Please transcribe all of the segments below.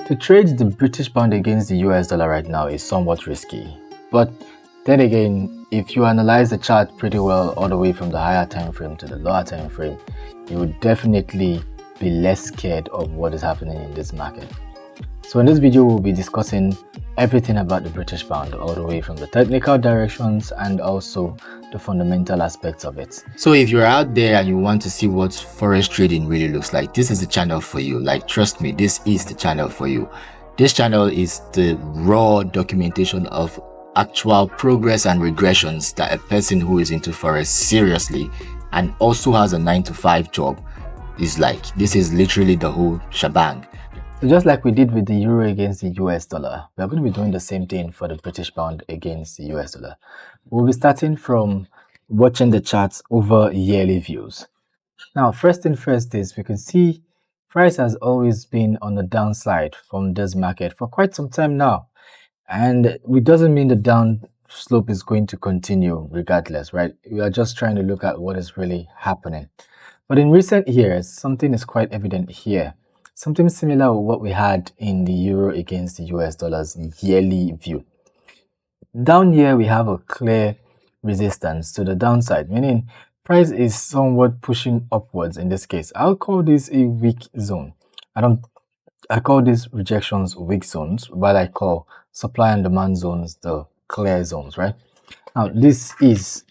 To trade the British pound against the US dollar right now is somewhat risky. But then again, if you analyze the chart pretty well all the way from the higher time frame to the lower time frame, you would definitely be less scared of what is happening in this market. So in this video, we'll be discussing everything about the British pound, all the way from the technical directions and also the fundamental aspects of it. So if you're out there and you want to see what forex trading really looks like, this is the channel for you. Like, trust me, this is the channel for you. This channel is the raw documentation of actual progress and regressions that a person who is into forex seriously and also has a 9-to-5 job is like. This is literally the whole shebang. So just like we did with the euro against the US dollar, we are going to be doing the same thing for the British pound against the US dollar. We'll be starting from watching the charts over yearly views. Now, first thing first is we can see price has always been on the downside from this market for quite some time now. And it doesn't mean the down slope is going to continue regardless, right? We are just trying to look at what is really happening. But in recent years, something is quite evident here. Something similar to what we had in the euro against the US dollar's yearly view. Down here, we have a clear resistance to the downside, meaning price is somewhat pushing upwards in this case. I'll call this a weak zone. I call these rejections weak zones, while I call supply and demand zones the clear zones, right? Now, this is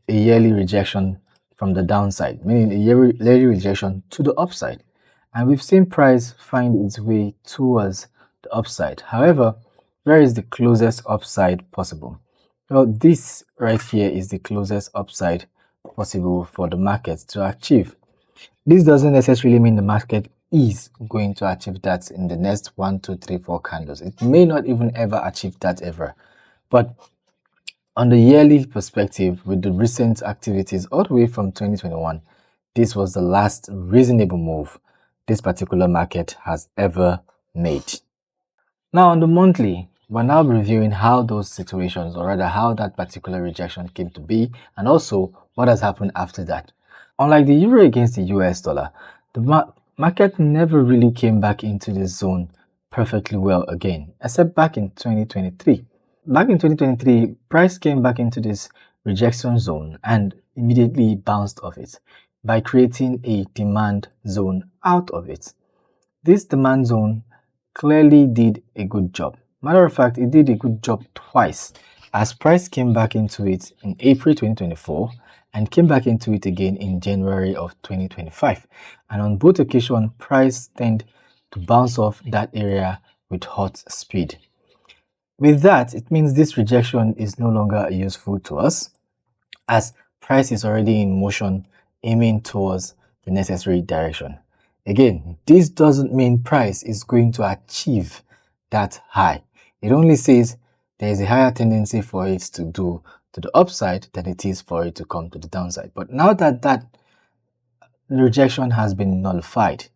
a yearly rejection from the downside, meaning a yearly rejection to the upside. And we've seen price find its way towards the upside. However, where is the closest upside possible? Well, this right here is the closest upside possible for the market to achieve. This doesn't necessarily mean the market is going to achieve that in the next 1, 2, 3, 4 candles. It may not even ever achieve that ever. But on the yearly perspective, with the recent activities all the way from 2021, this was the last reasonable move this particular market has ever made. Now on the monthly, we're now reviewing how those situations, or rather how that particular rejection came to be, and also what has happened after that. Unlike the euro against the US dollar, the market never really came back into this zone perfectly well again, except back in 2023. Back in 2023, price came back into this rejection zone and immediately bounced off it by creating a demand zone out of it. This demand zone clearly did a good job. Matter of fact, it did a good job twice, as price came back into it in April 2024 and came back into it again in January of 2025. And on both occasions, price tended to bounce off that area with hot speed. With that, it means this rejection is no longer useful to us, as price is already in motion aiming towards the necessary direction. Again, this doesn't mean price is going to achieve that high. It only says there is a higher tendency for it to do to the upside than it is for it to come to the downside. But now that that rejection has been nullified,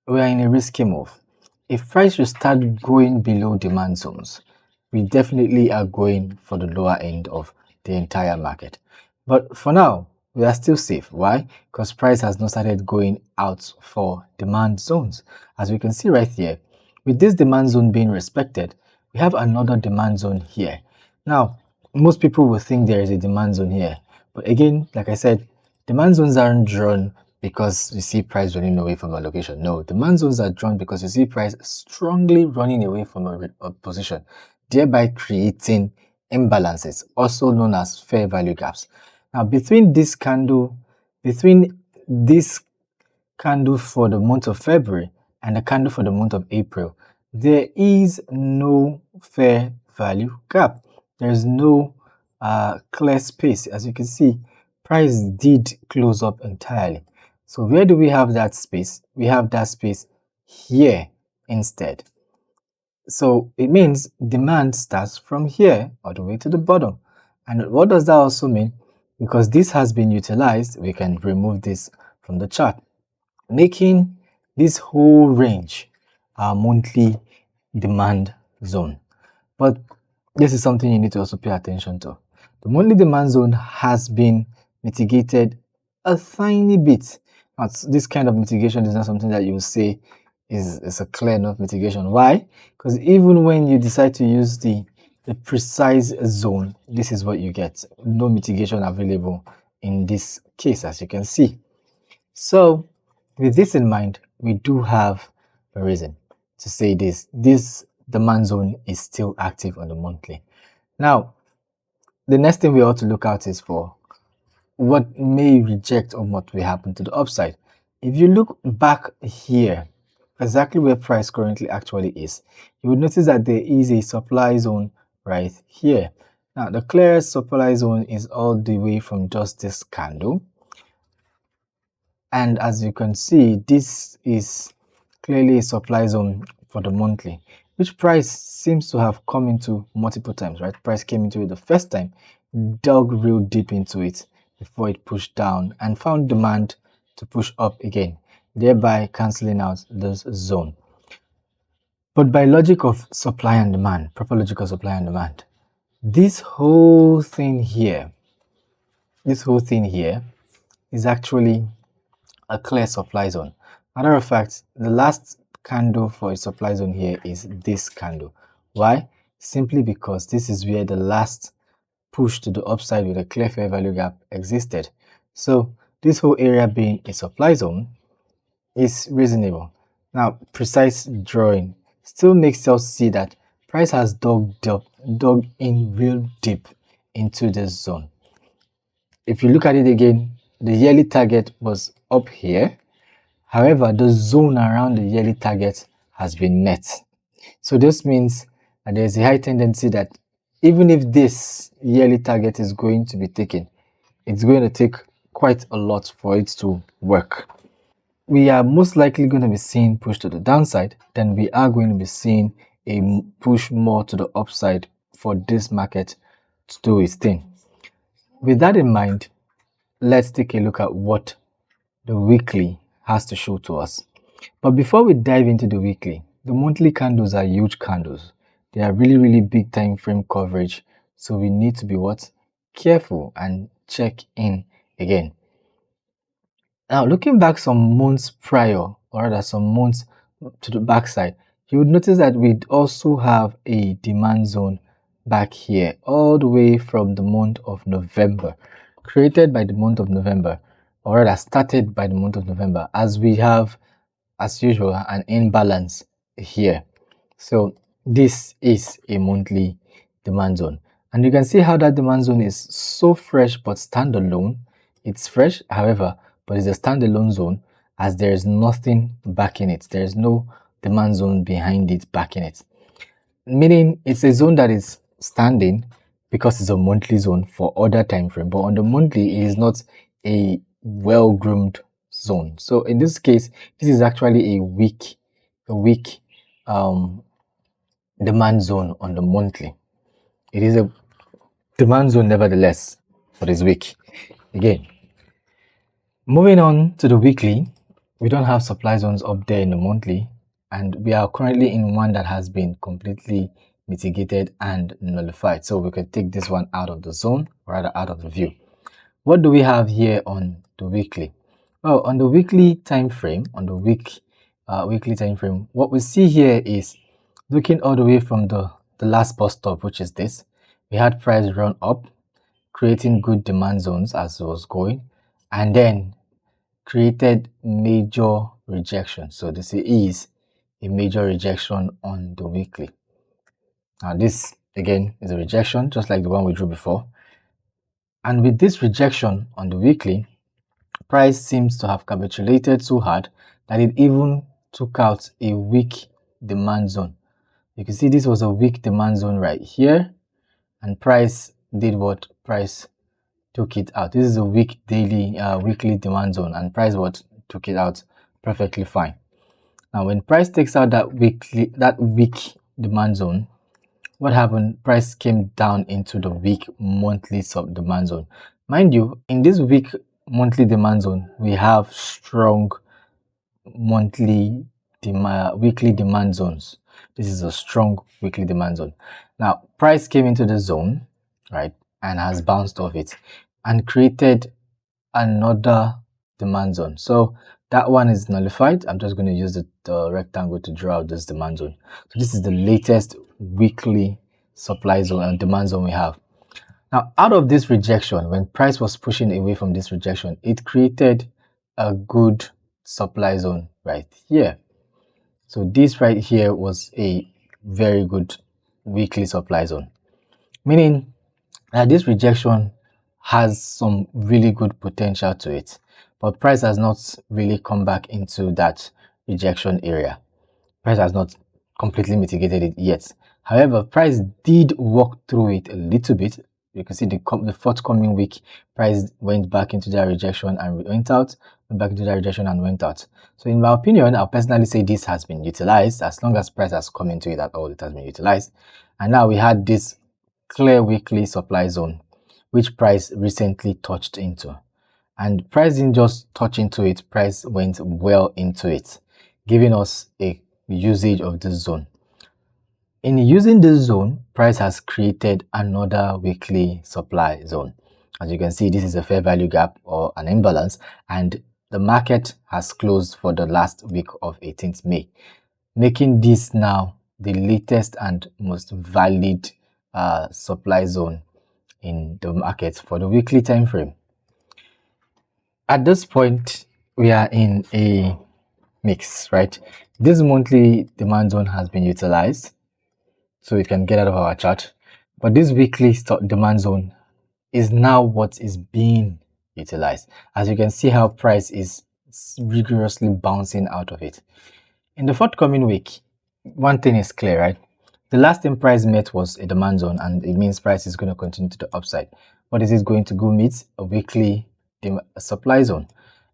we are in a risky move. If price should start going below demand zones, we definitely are going for the lower end of the entire market. But for now, we are still safe. Why? Because price has not started going out for demand zones. As we can see right here, with this demand zone being respected, we have another demand zone here. Now, most people will think there is a demand zone here. But again, like I said, demand zones aren't drawn because you see price running away from a location. No, demand zones are drawn because you see price strongly running away from a position, thereby creating imbalances, also known as fair value gaps. Now, between this candle for the month of February and the candle for the month of April, there is no fair value gap. There is no clear space. As you can see, price did close up entirely. So where do we have that space? We have that space here instead. So it means demand starts from here all the way to the bottom. And what does that also mean? Because this has been utilized, we can remove this from the chart, making this whole range our monthly demand zone. But this is something you need to also pay attention to. The monthly demand zone has been mitigated a tiny bit. Now, this kind of mitigation is not something that you will say is a clear enough mitigation. Why? Because even when you decide to use the precise zone, this is what you get. No mitigation available in this case, as you can see. So with this in mind, we do have a reason to say this demand zone is still active on the monthly. Now, the next thing we ought to look out is for what may reject or what will happen to the upside. If you look back here, exactly where price currently actually is, you will notice that there is a supply zone right here. Now, the clearest supply zone is all the way from just this candle. And as you can see, this is clearly a supply zone for the monthly, which price seems to have come into multiple times, right? Price came into it the first time, dug real deep into it before it pushed down and found demand to push up again, thereby cancelling out this zone. But by logic of supply and demand, proper logic of supply and demand, this whole thing here is actually a clear supply zone. Matter of fact, the last candle for a supply zone here is this candle. Why? Simply because this is where the last push to the upside with a clear fair value gap existed. So this whole area being a supply zone is reasonable. Now, precise drawing still makes us see that price has dug in real deep into this zone. If you look at it again, the yearly target was up here. However, the zone around the yearly target has been met. So this means that there's a high tendency that even if this yearly target is going to be taken, it's going to take quite a lot for it to work. We are most likely going to be seeing push to the downside, then we are going to be seeing a push more to the upside for this market to do its thing. With that in mind, let's take a look at what the weekly has to show to us. But before we dive into the weekly, the monthly candles are huge candles. They are really big time frame coverage. So we need to be careful and check in again. Now, looking back some months prior, or rather some months to the backside, you would notice that we also have a demand zone back here, all the way from the month of November, created by the month of November, or rather started by the month of November, as we have, as usual, an imbalance here. So this is a monthly demand zone, and you can see how that demand zone is so fresh but standalone. It's fresh, however, but it's a standalone zone, as there is nothing backing it. There is no demand zone behind it backing it, meaning it's a zone that is standing because it's a monthly zone for other time frame, but on the monthly it is not a well-groomed zone. So in this case, this is actually a weak demand zone on the monthly. It is a demand zone nevertheless, but it's weak. Again, moving on to the weekly, we don't have supply zones up there in the monthly, and we are currently in one that has been completely mitigated and nullified. So we could take this one out of the zone, or rather out of the view. What do we have here on the weekly? Well, on the weekly time frame, weekly time frame, what we see here is looking all the way from the last bus stop, which is this. We had price run up, creating good demand zones as it was going, and then created major rejection. So this is a major rejection on the weekly. Now this again is a rejection, just like the one we drew before. And with this rejection on the weekly, price seems to have capitulated so hard that it even took out a weak demand zone. You can see this was a weak demand zone right here, and price did what? Price took it out. This is a weak weekly demand zone, and price took it out perfectly fine. Now when price takes out that weak demand zone, what happened? Price came down into the weak monthly sub demand zone. Mind you, in this weak monthly demand zone, we have strong weekly demand zones. This is a strong weekly demand zone. Now, price came into the zone, right, and has bounced off it and created another demand zone. So That one is nullified. I'm just going to use the rectangle to draw out this demand zone. So this is the latest weekly supply zone and demand zone we have. Now, out of this rejection, when price was pushing away from this rejection, it created a good supply zone right here. So this right here was a very good weekly supply zone, meaning that this rejection has some really good potential to it, but price has not really come back into that rejection area. Price has not completely mitigated it yet. However, price did walk through it a little bit. You can see the forthcoming week, price went back into that rejection and went out, went back into that rejection and went out. So in my opinion, I'll personally say this has been utilized. As long as price has come into it at all, it has been utilized. And now we had this clear weekly supply zone, which price recently touched into. And price didn't just touch into it, price went well into it, giving us a usage of this zone. In using this zone, price has created another weekly supply zone. As you can see, this is a fair value gap or an imbalance, and the market has closed for the last week of 18th May, making this now the latest and most valid supply zone in the market for the weekly time frame. At this point, we are in a mix, right? This monthly demand zone has been utilized, so it can get out of our chart. But this weekly demand zone is now what is being utilized. As you can see how price is rigorously bouncing out of it. In the forthcoming week, one thing is clear, right? The last time price met was a demand zone, and it means price is going to continue to the upside. What is it going to go meet? A weekly supply zone.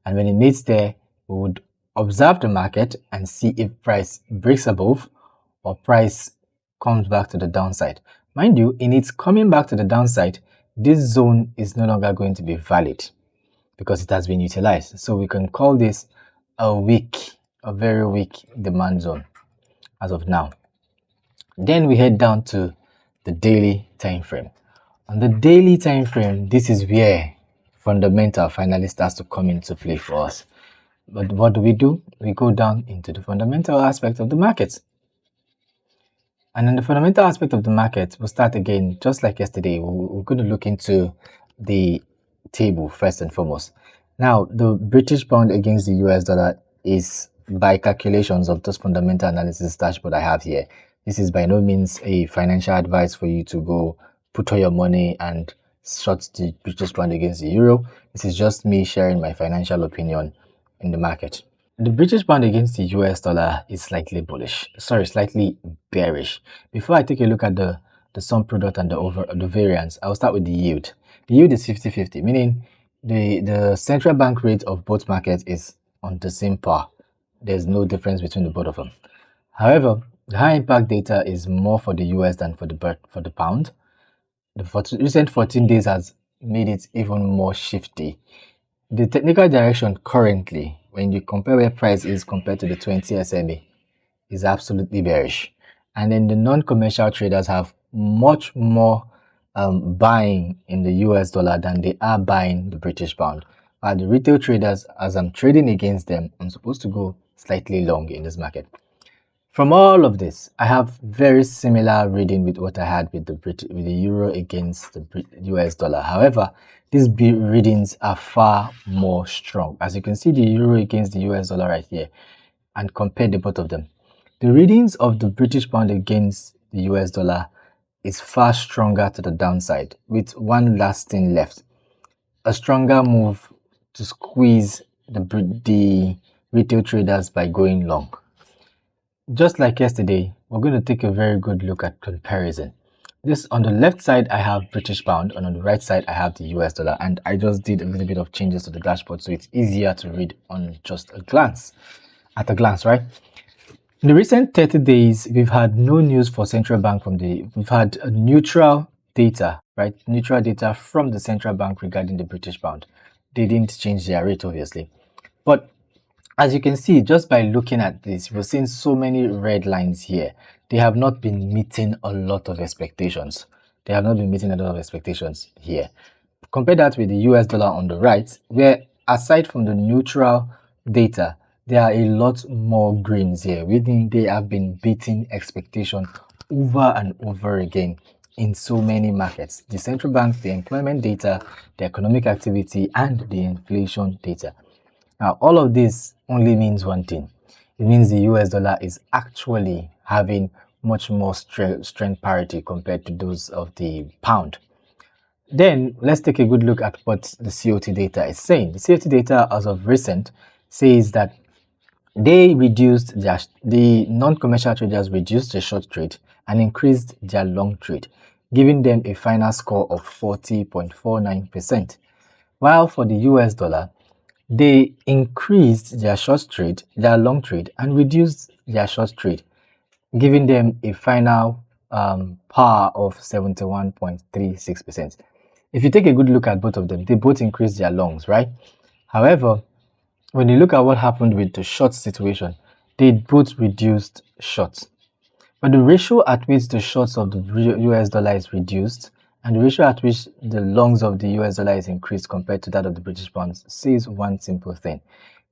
And when it meets there, we would observe the market and see if price breaks above or price comes back to the downside. Mind you, in its coming back to the downside, this zone is no longer going to be valid because it has been utilized. So we can call this a very weak demand zone as of now. Then we head down to the daily time frame. On the daily time frame, this is where fundamental finally starts to come into play for us. But what do? We go down into the fundamental aspect of the market. And in the fundamental aspect of the market, we'll start again, just like yesterday. We're going to look into the table first and foremost. Now, the British pound against the US dollar is, by calculations of this fundamental analysis dashboard I have here, this is by no means a financial advice for you to go put all your money and short the British pound against the euro. This is just me sharing my financial opinion in the market. The British pound against the US dollar is slightly slightly bearish. Before I take a look at the sum product and the variance, I'll start with the yield. The yield is 50-50, meaning the central bank rate of both markets is on the same par. There's no difference between the both of them. However, the high impact data is more for the US than for the pound. The recent 14 days has made it even more shifty. The technical direction currently, when you compare where price is compared to the 20 SMA, is absolutely bearish. And then the non-commercial traders have much more buying in the US dollar than they are buying the British pound. While the retail traders, as I'm trading against them, I'm supposed to go slightly long in this market. From all of this, I have very similar reading with what I had with the euro against the US dollar. However, these readings are far more strong. As you can see, the euro against the US dollar right here, and compare the both of them. The readings of the British pound against the US dollar is far stronger to the downside, with one last thing left: a stronger move to squeeze the retail traders by going long. Just like yesterday, we're going to take a very good look at comparison. This, on the left side, I have British pound, and on the right side, I have the US dollar, and I just did a little bit of changes to the dashboard so it's easier to read on just a glance. At a glance, right? In the recent 30 days, we've had no news for central bank we've had a neutral data, right? Neutral data from the central bank regarding the British pound. They didn't change their rate, obviously. But as you can see, just by looking at this, we're seeing so many red lines here. They have not been meeting a lot of expectations. They have not been meeting a lot of expectations here. Compare that with the US dollar on the right, where aside from the neutral data, there are a lot more greens here. Within they have been beating expectation over and over again in so many markets. The central banks, the employment data, the economic activity, and the inflation data. Now, all of this only means one thing. It means the US dollar is actually having much more strength parity compared to those of the pound. Then let's take a good look at what the COT data is saying. The COT data as of recent says that the non-commercial traders reduced their short trade and increased their long trade, giving them a final score of 40.49%. While for the US dollar, they increased their long trade, and reduced their short trade, giving them a final power of 71.36%. If you take a good look at both of them, they both increased their longs, right? However, when you look at what happened with the short situation, they both reduced shorts. But the ratio at which the shorts of the US dollar is reduced and the ratio at which the longs of the US dollar is increased compared to that of the British pound says one simple thing.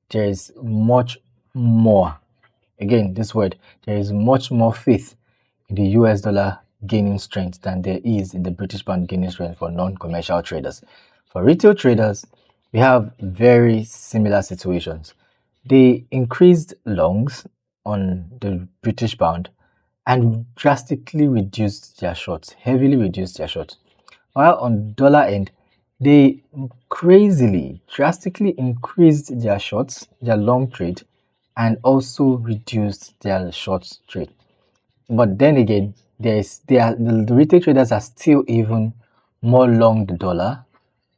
There is much more, again, this word, there is much more faith in the US dollar gaining strength than there is in the British pound gaining strength for non-commercial traders. For retail traders, we have very similar situations. They increased longs on the British pound and drastically reduced their shorts, heavily reduced their shorts. While on dollar end, they crazily, drastically increased their shorts, their long trade, and also reduced their short trade. But then again, the retail traders are still even more long the dollar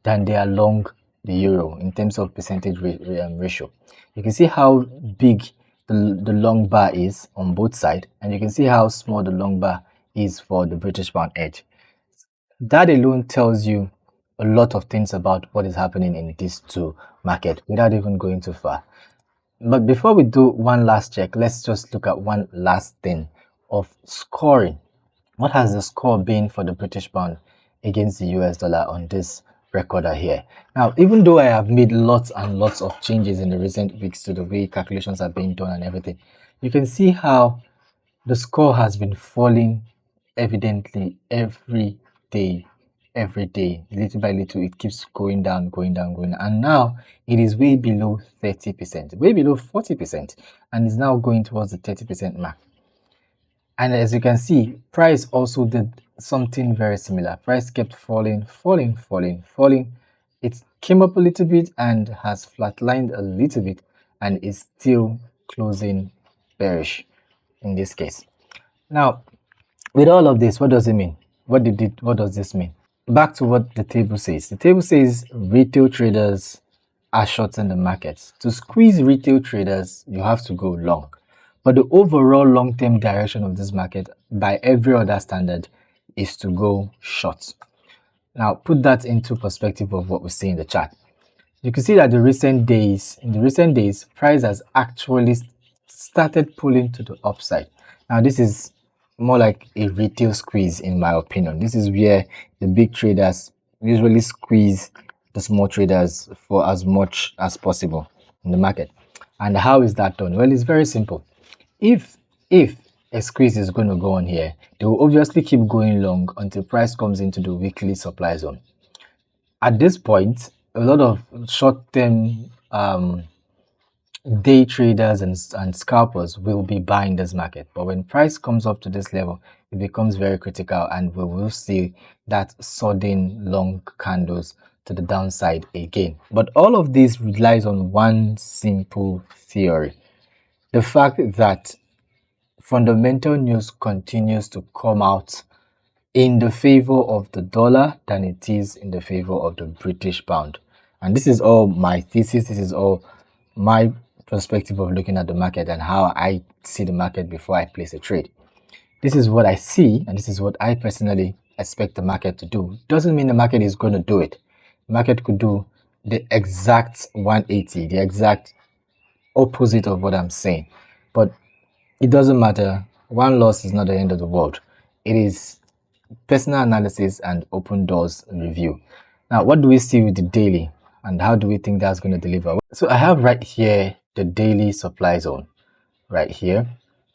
than they are long the euro in terms of percentage ratio. You can see how big the long bar is on both sides, and you can see how small the long bar is for the British pound edge. That alone tells you a lot of things about what is happening in these two markets without even going too far. But before we do one last check, let's just look at one last thing of scoring. What has the score been for the British pound against the US dollar on this recorder here? Now, even though I have made lots and lots of changes in the recent weeks to the way calculations are being done and everything, you can see how the score has been falling evidently every day, little by little. It keeps going down, going down, going down, and now it is way below 30%, way below 40%, and is now going towards the 30% mark. And as you can see, price also did something very similar. Price kept falling, falling, falling, falling. It came up a little bit and has flatlined a little bit and is still closing bearish in this case. Now, with all of this, what does it mean? What does this mean? Back to what the table says. The table says retail traders are shorting the markets. To squeeze retail traders, you have to go long. But the overall long-term direction of this market, by every other standard, is to go short. Now, put that into perspective of what we see in the chart. You can see that in the recent days, price has actually started pulling to the upside. Now, this is more like a retail squeeze, in my opinion. This is where the big traders usually squeeze the small traders for as much as possible in the market. And how is that done? Well, it's very simple. If a squeeze is going to go on here, they will obviously keep going long until price comes into the weekly supply zone. At this point, a lot of short-term day traders and scalpers will be buying this market. But when price comes up to this level, it becomes very critical, and we will see that sudden long candles to the downside again. But all of this relies on one simple theory: the fact that fundamental news continues to come out in the favor of the dollar than it is in the favor of the British pound. And this is all my thesis. This is all my perspective of looking at the market and how I see the market before I place a trade. This is what I see, and this is what I personally expect the market to do. Doesn't mean the market is going to do it. The market could do the exact 180, the exact opposite of what I'm saying. But it doesn't matter. One loss is not the end of the world. It is personal analysis and open doors review. Now, what do we see with the daily, and how do we think that's going to deliver? So I have right here the daily supply zone right here.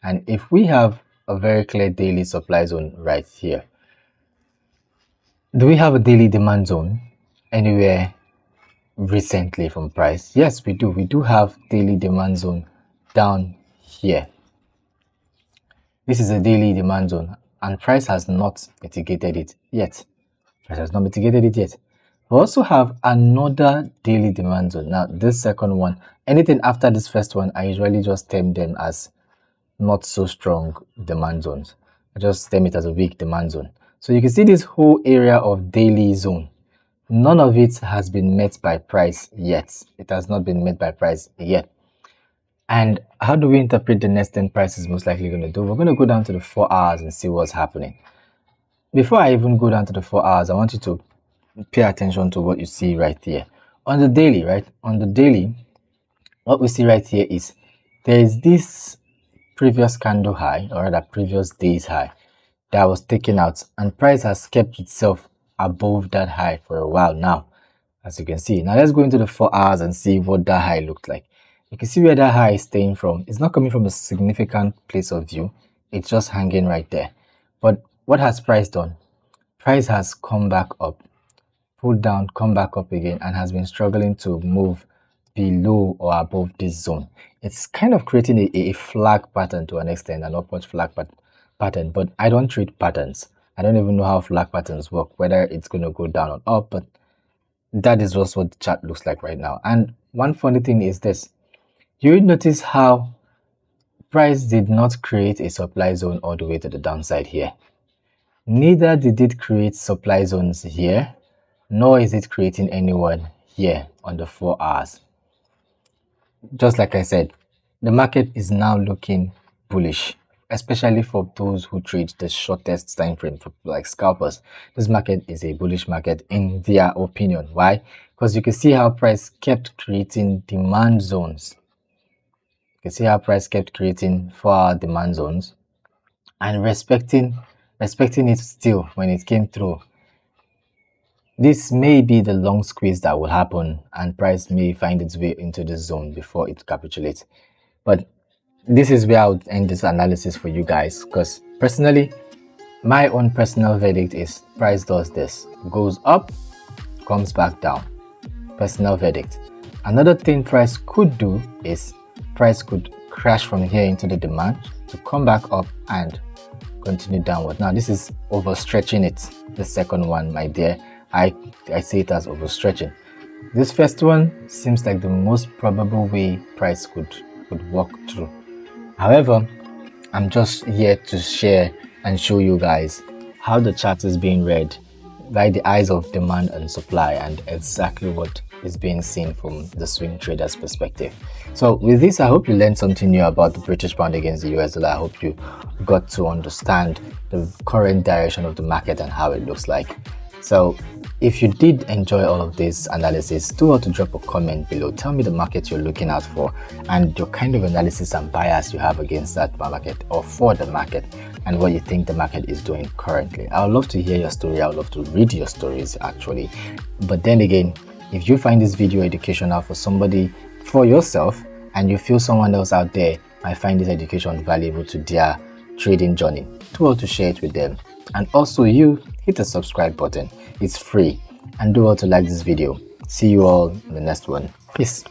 And if we have a very clear daily supply zone right here, do we have a daily demand zone anywhere recently from price? Yes, we do. We do have daily demand zone down here. This is a daily demand zone, and price has not mitigated it yet. Price has not mitigated it yet. We also have another daily demand zone. Now, this second one, anything after this first one, I usually just term them as not so strong demand zones. I just term it as a weak demand zone. So you can see this whole area of daily zone. None of it has been met by price yet. It has not been met by price yet. And how do we interpret the next thing price is most likely going to do? We're going to go down to the 4 hours and see what's happening. Before I even go down to the 4 hours, I want you to pay attention to what you see right here. On the daily, right? On the daily, what we see right here is there is this previous candle high, or rather previous day's high, that was taken out, and price has kept itself above that high for a while now, as you can see. Now let's go into the 4 hours and see what that high looked like. You can see where that high is staying from. It's not coming from a significant place of view. It's just hanging right there. But what has price done? Price has come back up, pulled down, come back up again, and has been struggling to move below or above this zone. It's kind of creating a flag pattern to an extent, an upward flag pattern, but I don't treat patterns. I don't even know how flag patterns work, whether it's going to go down or up, but that is just what the chart looks like right now. And one funny thing is this. You notice how price did not create a supply zone all the way to the downside here. Neither did it create supply zones here, nor is it creating anyone here on the 4 hours. Just like I said, the market is now looking bullish, especially for those who trade the shortest time frame, for like scalpers. This market is a bullish market in their opinion. Why? Because you can see how price kept creating demand zones. You can see how price kept creating 4-hour demand zones and respecting it still when it came through. This may be the long squeeze that will happen, and price may find its way into this zone before it capitulates. But this is where I would end this analysis for you guys, because personally, my own personal verdict is price does this: goes up, comes back down. Personal verdict. Another thing price could do is price could crash from here into the demand to come back up and continue downward. Now this is overstretching it. The second one, my dear, I see it as overstretching. This first one seems like the most probable way price could walk through. However, I'm just here to share and show you guys how the chart is being read by the eyes of demand and supply, and exactly what is being seen from the swing trader's perspective. So with this, I hope you learned something new about the British pound against the US dollar. I hope you got to understand the current direction of the market and how it looks like. So if you did enjoy all of this analysis, do want to drop a comment below. Tell me the market you're looking out for and your kind of analysis and bias you have against that market or for the market, and what you think the market is doing currently. I would love to hear your story. I would love to read your stories actually. But then again, if you find this video educational for somebody, for yourself, and you feel someone else out there might find this education valuable to their trading journey, do want to share it with them. And also, you hit the subscribe button. It's free. And do want to like this video. See you all in the next one. Peace.